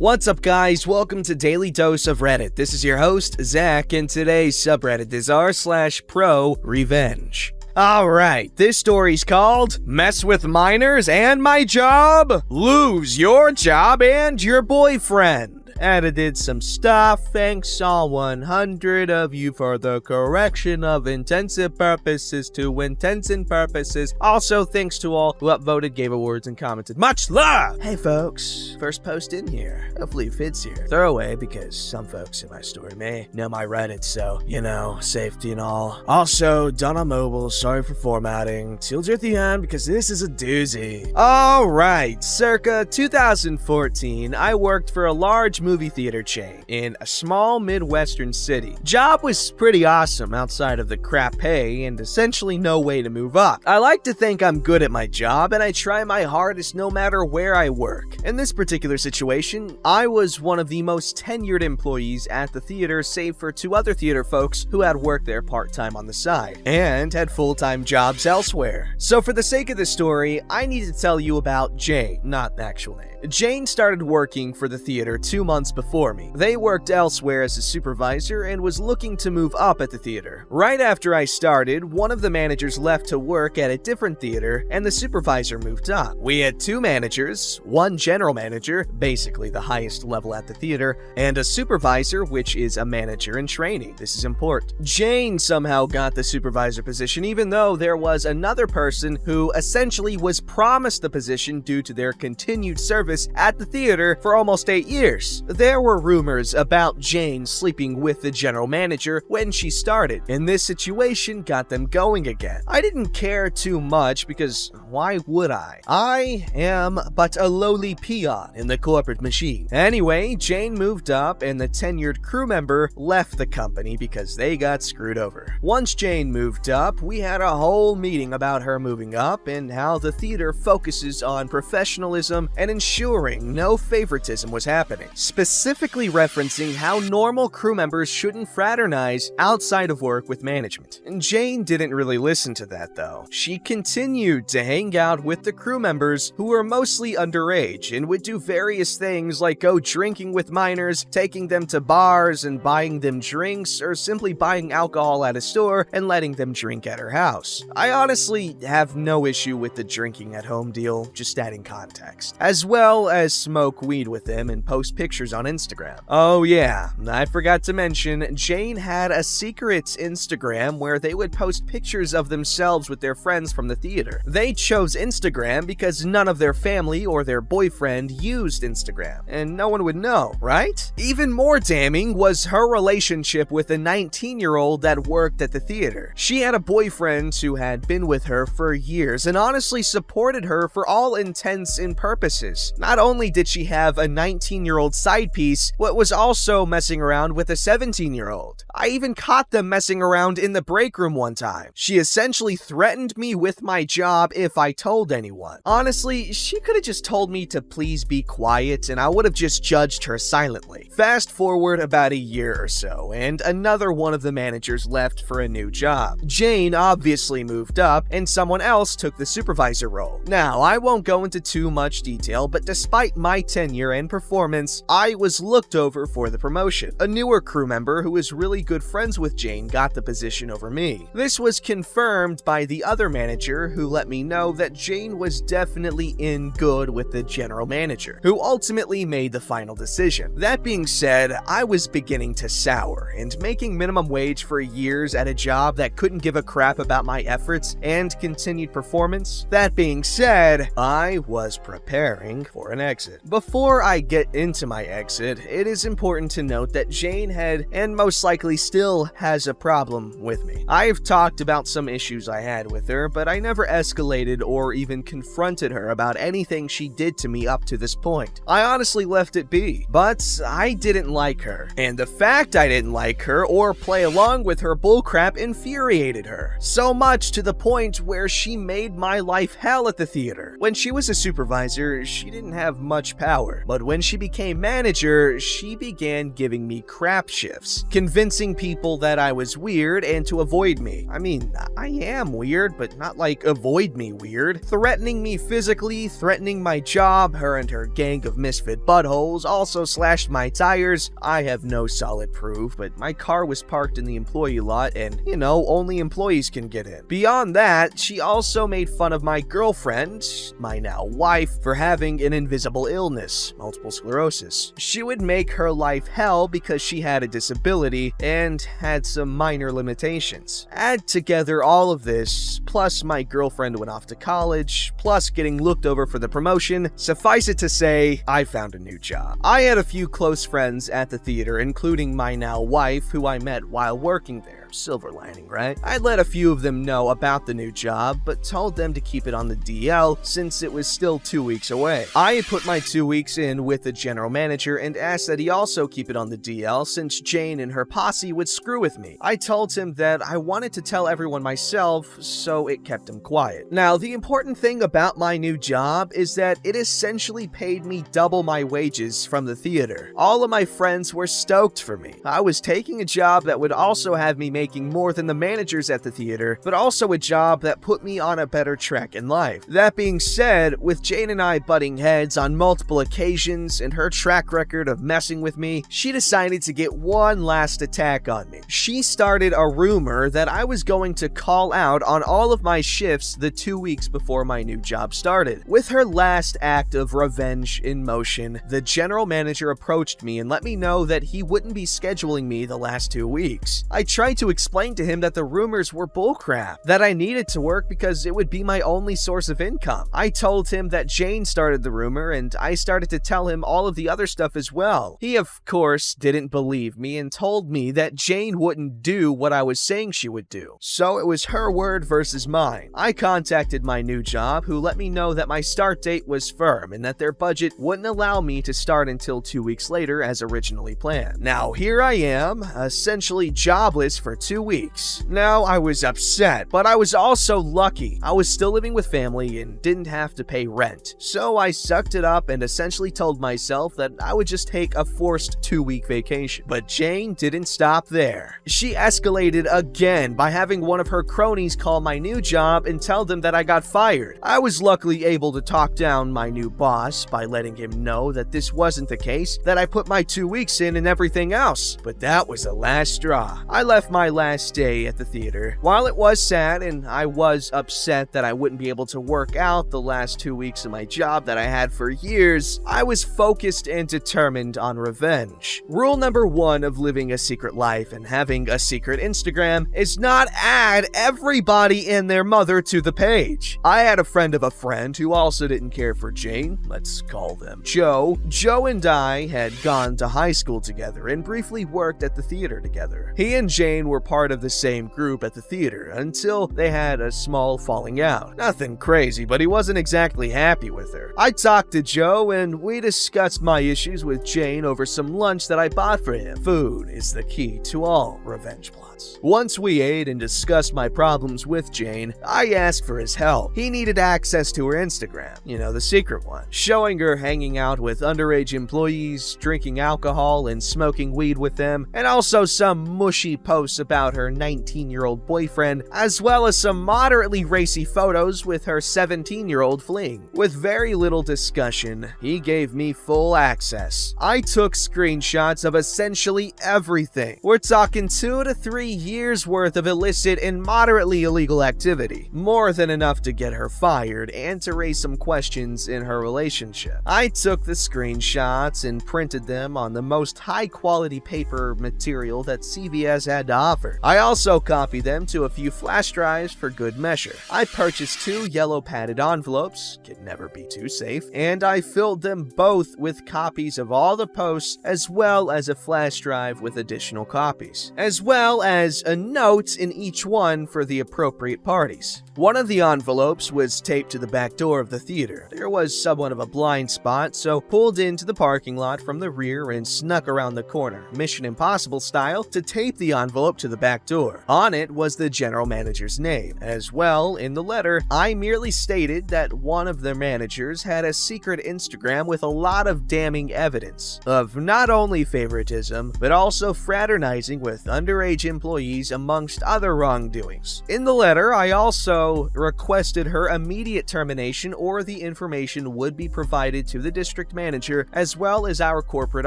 What's up, guys? Welcome to Daily Dose of Reddit. This is your host, Zach, and today's subreddit is r/ProRevenge. Alright, this story's called Mess with Minors and My Job? Lose your job and your boyfriend. Edited some stuff, thanks all 100 of you for the correction of intensive purposes to intensive purposes. Also, thanks to all who upvoted, gave awards, and commented. Much love! Hey folks, first post in here. Hopefully it fits here. Throwaway because some folks in my story may know my Reddit, so, you know, safety and all. Also, done on mobile, sorry for formatting. Tilde at the end because this is a doozy. Alright, circa 2014, I worked for a large movie theater chain in a small Midwestern city. Job was pretty awesome outside of the crap pay and essentially no way to move up. I like to think I'm good at my job and I try my hardest no matter where I work. In this particular situation, I was one of the most tenured employees at the theater, save for two other theater folks who had worked there part-time on the side and had full-time jobs elsewhere. So for the sake of the story, I need to tell you about Jane, not the actual name. Jane started working for the theater 2 months before me. They worked elsewhere as a supervisor and was looking to move up at the theater. Right after I started, one of the managers left to work at a different theater and the supervisor moved up. We had two managers, one general manager, basically the highest level at the theater, and a supervisor, which is a manager in training. This is important. Jane somehow got the supervisor position even though there was another person who essentially was promised the position due to their continued service at the theater for almost 8 years. There were rumors about Jane sleeping with the general manager when she started, and this situation got them going again. I didn't care too much because why would I? I am but a lowly peon in the corporate machine. Anyway, Jane moved up and the tenured crew member left the company because they got screwed over. Once Jane moved up, we had a whole meeting about her moving up and how the theater focuses on professionalism and ensuring no favoritism was happening, specifically referencing how normal crew members shouldn't fraternize outside of work with management. And Jane didn't really listen to that though. She continued to hang out with the crew members who were mostly underage and would do various things like go drinking with minors, taking them to bars and buying them drinks, or simply buying alcohol at a store and letting them drink at her house. I honestly have no issue with the drinking at home deal, just adding context, as well as smoke weed with them and post pictures on Instagram. Oh yeah, I forgot to mention, Jane had a secret Instagram where they would post pictures of themselves with their friends from the theater. They chose Instagram because none of their family or their boyfriend used Instagram, and no one would know, right? Even more damning was her relationship with a 19-year-old that worked at the theater. She had a boyfriend who had been with her for years and honestly supported her for all intents and purposes. Not only did she have a 19-year-old side piece, but was also messing around with a 17-year-old. I even caught them messing around in the break room one time. She essentially threatened me with my job if I told anyone. Honestly, she could have just told me to please be quiet and I would have just judged her silently. Fast forward about a year or so, and another one of the managers left for a new job. Jane obviously moved up, and someone else took the supervisor role. Now, I won't go into too much detail, but despite my tenure and performance, I was looked over for the promotion. A newer crew member who was really good friends with Jane got the position over me. This was confirmed by the other manager who let me know that Jane was definitely in good with the general manager, who ultimately made the final decision. That being said, I was beginning to sour, and making minimum wage for years at a job that couldn't give a crap about my efforts and continued performance. That being said, I was preparing for an exit. Before I get into my exit, it is important to note that Jane had, and most likely still has, a problem with me. I've talked about some issues I had with her, but I never escalated or even confronted her about anything she did to me up to this point. I honestly left it be, but I didn't like her, and the fact I didn't like her or play along with her bullcrap infuriated her. So much to the point where she made my life hell at the theater. When she was a supervisor, she didn't didn't have much power. But when she became manager, she began giving me crap shifts, convincing people that I was weird and to avoid me. I mean, I am weird, but not like avoid me weird. Threatening me physically, threatening my job. Her and her gang of misfit buttholes also slashed my tires. I have no solid proof, but my car was parked in the employee lot and, only employees can get in. Beyond that, she also made fun of my girlfriend, my now wife, for having an invisible illness, multiple sclerosis. She would make her life hell because she had a disability and had some minor limitations. Add together all of this, plus my girlfriend went off to college, plus getting looked over for the promotion, suffice it to say, I found a new job. I had a few close friends at the theater, including my now wife, who I met while working there. Silver lining, right? I let a few of them know about the new job, but told them to keep it on the DL since it was still 2 weeks away. I had put my 2 weeks in with the general manager and asked that he also keep it on the DL since Jane and her posse would screw with me. I told him that I wanted to tell everyone myself, so it kept him quiet. Now, the important thing about my new job is that it essentially paid me double my wages from the theater. All of my friends were stoked for me. I was taking a job that would also have me making more than the managers at the theater, but also a job that put me on a better track in life. That being said, with Jane and I butting heads on multiple occasions and her track record of messing with me, she decided to get one last attack on me. She started a rumor that I was going to call out on all of my shifts the 2 weeks before my new job started. With her last act of revenge in motion, the general manager approached me and let me know that he wouldn't be scheduling me the last 2 weeks. I tried to explain to him that the rumors were bullcrap, that I needed to work because it would be my only source of income. I told him that Jane started the rumor and I started to tell him all of the other stuff as well. He, of course, didn't believe me and told me that Jane wouldn't do what I was saying she would do. So it was her word versus mine. I contacted my new job, who let me know that my start date was firm and that their budget wouldn't allow me to start until 2 weeks later as originally planned. Now here I am, essentially jobless for 2 weeks. Now I was upset, but I was also lucky. I was still living with family and didn't have to pay rent. So I sucked it up and essentially told myself that I would just take a forced 2-week vacation. But Jane didn't stop there. She escalated again by having one of her cronies call my new job and tell them that I got fired. I was luckily able to talk down my new boss by letting him know that this wasn't the case, that I put my 2 weeks in and everything else. But that was the last straw. I left my last day at the theater. While it was sad and I was upset that I wouldn't be able to work out the last 2 weeks of my job that I had for years, I was focused and determined on revenge. Rule number 1 of living a secret life and having a secret Instagram is not add everybody and their mother to the page. I had a friend of a friend who also didn't care for Jane. Let's call them Joe. Joe and I had gone to high school together and briefly worked at the theater together. He and Jane were part of the same group at the theater until they had a small falling out. Nothing crazy, but he wasn't exactly happy with her. I talked to Joe and we discussed my issues with Jane over some lunch that I bought for him. Food is the key to all revenge plots. Once we ate and discussed my problems with Jane, I asked for his help. He needed access to her Instagram, the secret one, showing her hanging out with underage employees, drinking alcohol and smoking weed with them, and also some mushy posts about her 19-year-old boyfriend, as well as some moderately racy photos with her 17-year-old fling. With very little discussion, he gave me full access. I took screenshots of essentially everything. We're talking 2 to 3 years worth of illicit and moderately illegal activity, more than enough to get her fired and to raise some questions in her relationship. I took the screenshots and printed them on the most high-quality paper material that CVS had to offer. I also copied them to a few flash drives for good measure. I purchased 2 yellow padded envelopes, could never be too safe, and I filled them both with copies of all the posts as well as a flash drive with additional copies, as well as a note in each one for the appropriate parties. One of the envelopes was taped to the back door of the theater. There was somewhat of a blind spot, so pulled into the parking lot from the rear and snuck around the corner, Mission Impossible style, to tape the envelope to the back door. On it was the general manager's name. As well, in the letter, I merely stated that one of the managers had a secret Instagram with a lot of damning evidence of not only favoritism, but also fraternizing with underage employees amongst other wrongdoings. In the letter, I also requested her immediate termination or the information would be provided to the district manager as well as our corporate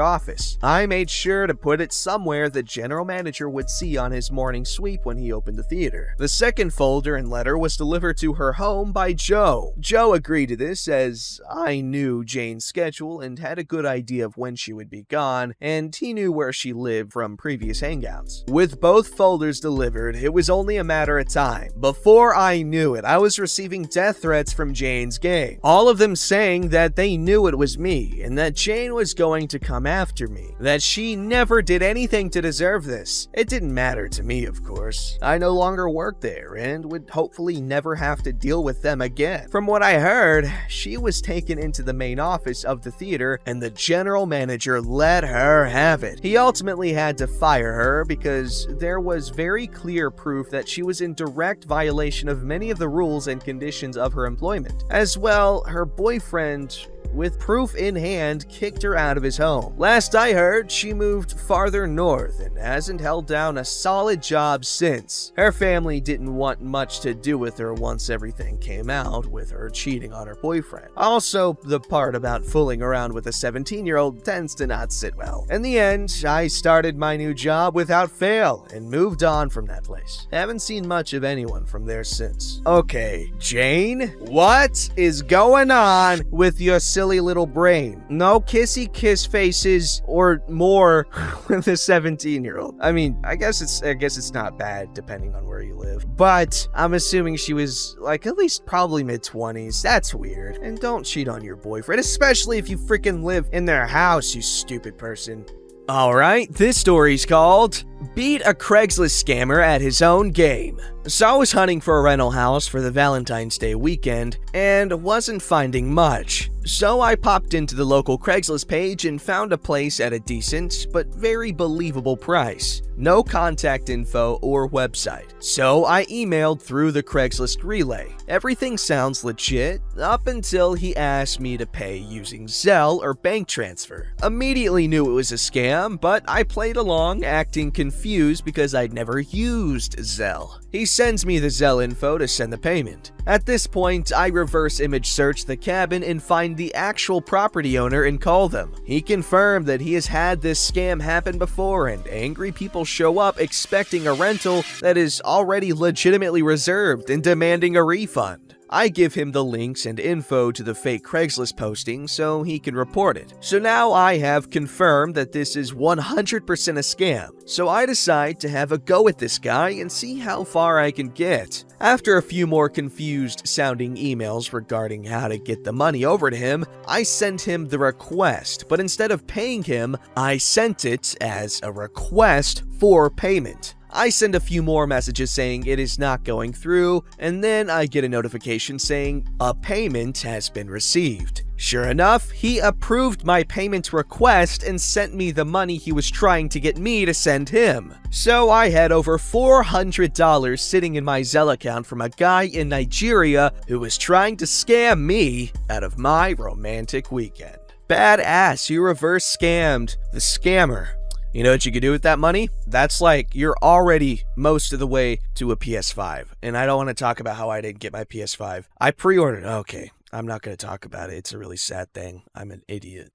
office. I made sure to put it somewhere the general manager would see on his morning sweep when he opened the theater. The second folder and letter was delivered to her home by Joe. Joe agreed to this as I knew Jane's schedule and had a good idea of when she would be gone, and he knew where she lived from previous hangouts. With both folders delivered, it was only a matter of time. Before I knew it, I was receiving death threats from Jane's gang, all of them saying that they knew it was me and that Jane was going to come after me, that she never did anything to deserve this. It didn't matter to me, of course. I no longer worked there and would hopefully never have to deal with them again. From what I heard, she was taken into the main office of the theater and the general manager let her have it. He ultimately had to fire her because there was very clear proof that she was in direct violation of many of the rules and conditions of her employment. As well, her boyfriend, with proof in hand, kicked her out of his home. Last I heard, she moved farther north and hasn't held down a solid job since. Her family didn't want much to do with her once everything came out with her cheating on her boyfriend. Also, the part about fooling around with a 17-year-old tends to not sit well. In the end, I started my new job without fail and moved on from that place. Haven't seen much of anyone from there since. Okay, Jane, what is going on with your silly little brain? No kissy kiss faces or more with a 17-year-old. I mean, I guess it's not bad depending on where you live, but I'm assuming she was like at least probably mid-20s. That's weird. And don't cheat on your boyfriend, especially if you freaking live in their house, you stupid person. Alright, this story's called Beat a Craigslist Scammer at His Own Game. So I was hunting for a rental house for the Valentine's Day weekend and wasn't finding much. So I popped into the local Craigslist page and found a place at a decent but very believable price. No contact info or website. So I emailed through the Craigslist relay. Everything sounds legit up until he asked me to pay using Zelle or bank transfer. Immediately knew it was a scam, but I played along, acting confused because I'd never used Zelle. He sends me the Zelle info to send the payment. At this point, I reverse image search the cabin and find the actual property owner and call them. He confirmed that he has had this scam happen before and angry people show up expecting a rental that is already legitimately reserved and demanding a refund. I give him the links and info to the fake Craigslist posting so he can report it. So now I have confirmed that this is 100% a scam. So I decide to have a go at this guy and see how far I can get. After a few more confused sounding emails regarding how to get the money over to him, I sent him the request, but instead of paying him, I sent it as a request for payment. I send a few more messages saying it is not going through, and then I get a notification saying a payment has been received. Sure enough, he approved my payment request and sent me the money he was trying to get me to send him. So I had over $400 sitting in my Zelle account from a guy in Nigeria who was trying to scam me out of my romantic weekend. Badass, you reverse scammed the scammer. You know what you could do with that money? That's like you're already most of the way to a PS5. And I don't want to talk about how I didn't get my PS5. I pre-ordered. Okay, I'm not going to talk about it. It's a really sad thing. I'm an idiot.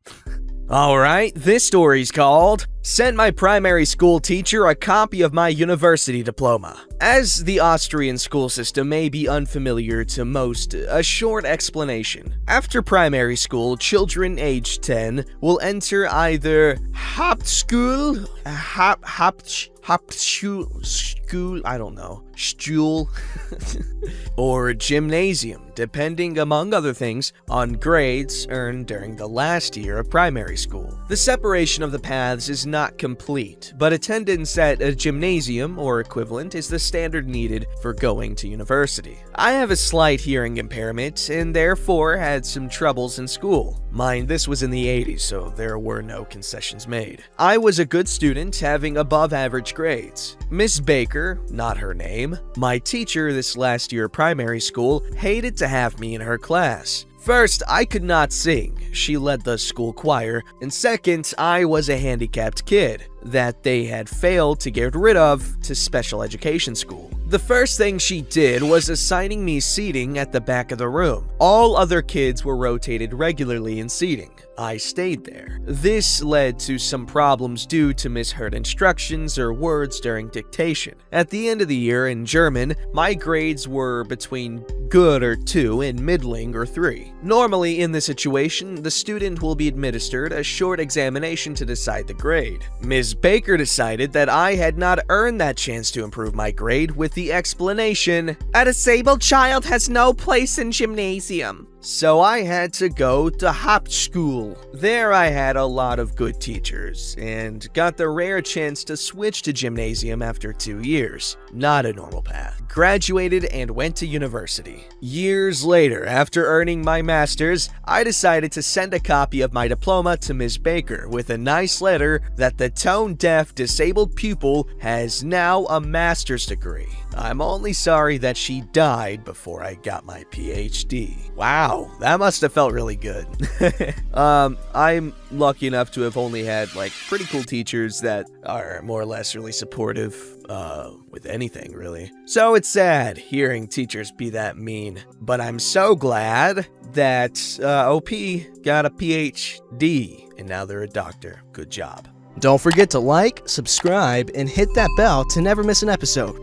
Alright, this story's called Sent My Primary School Teacher a Copy of My University Diploma. As the Austrian school system may be unfamiliar to most, a short explanation. After primary school, children aged 10 will enter either Hauptschule, Hauptschule, I don't know, Stuhl, or gymnasium, depending, among other things, on grades earned during the last year of primary school. The separation of the paths is not complete, but attendance at a gymnasium or equivalent is the standard needed for going to university. I have a slight hearing impairment and therefore had some troubles in school. Mind, this was in the 80s, so there were no concessions made. I was a good student, having above average average grades. Miss Baker, not her name, my teacher this last year of primary school, hated to have me in her class. First, I could not sing. She led the school choir. And second, I was a handicapped kid that they had failed to get rid of to special education school. The first thing she did was assigning me seating at the back of the room. All other kids were rotated regularly in seating. I stayed there. This led to some problems due to misheard instructions or words during dictation. At the end of the year in German, my grades were between good or 2 and middling or 3. Normally in this situation, the student will be administered a short examination to decide the grade. Ms. Baker decided that I had not earned that chance to improve my grade with the explanation, "A disabled child has no place in gymnasium." So I had to go to Hauptschule. There I had a lot of good teachers and got the rare chance to switch to gymnasium after 2 years. Not a normal path. Graduated and went to university. Years later, after earning my master's, I decided to send a copy of my diploma to Ms. Baker with a nice letter that the tone-deaf disabled pupil has now a master's degree. I'm only sorry that she died before I got my PhD. Wow, that must have felt really good. I'm lucky enough to have only had pretty cool teachers that are more or less really supportive with anything, really. So it's sad hearing teachers be that mean, but I'm so glad that OP got a PhD and now they're a doctor. Good job. Don't forget to like, subscribe, and hit that bell to never miss an episode.